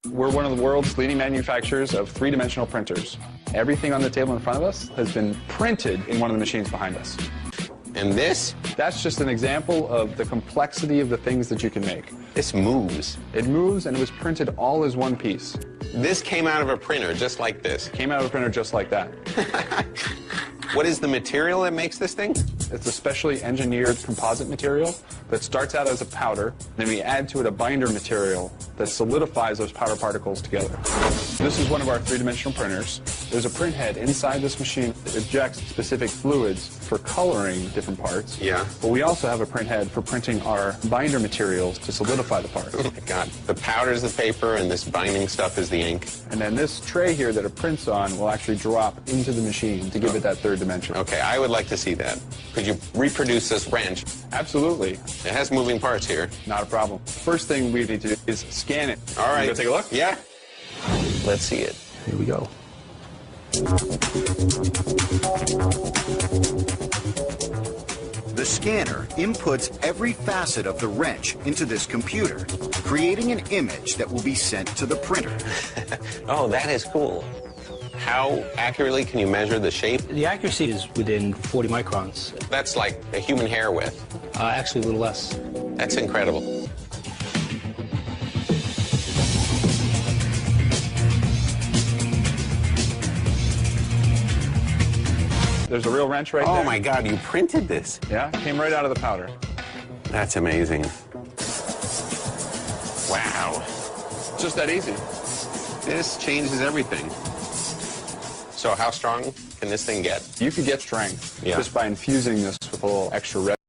We're one of the world's leading manufacturers of three-dimensional printers. Everything on the table in front of us has been printed in one of the machines behind us. And this? That's just an example of the complexity of the things that you can make. This moves. It moves, and it was printed all as one piece. This came out of a printer just like this. Came out of a printer just like that. What is the material that makes this thing? It's a specially engineered composite material that starts out as a powder, then we add to it a binder material that solidifies those powder particles together. This is one of our three-dimensional printers. There's a print head inside this machine that ejects specific fluids for coloring different parts. Yeah. But we also have a print head for printing our binder materials to solidify the parts. Oh my God. The powder's the paper and this binding stuff is the ink. And then this tray here that it prints on will actually drop into the machine to give it that third dimension. Okay, I would like to see that. Could you reproduce this wrench? Absolutely. It has moving parts here. Not a problem. First thing we need to do is scan it. All right. You go take a look? Yeah. Let's see it. Here we go. The scanner inputs every facet of the wrench into this computer, creating an image that will be sent to the printer. Oh, that is cool. How accurately can you measure the shape? The accuracy is within 40 microns. That's like a human hair width. Actually, a little less. That's incredible. There's a real wrench right there. Oh my God, you printed this. Yeah, came right out of the powder. That's amazing. Wow. It's just that easy. This changes everything. So how strong can this thing get? You could get strength Yeah. just by infusing this with a little extra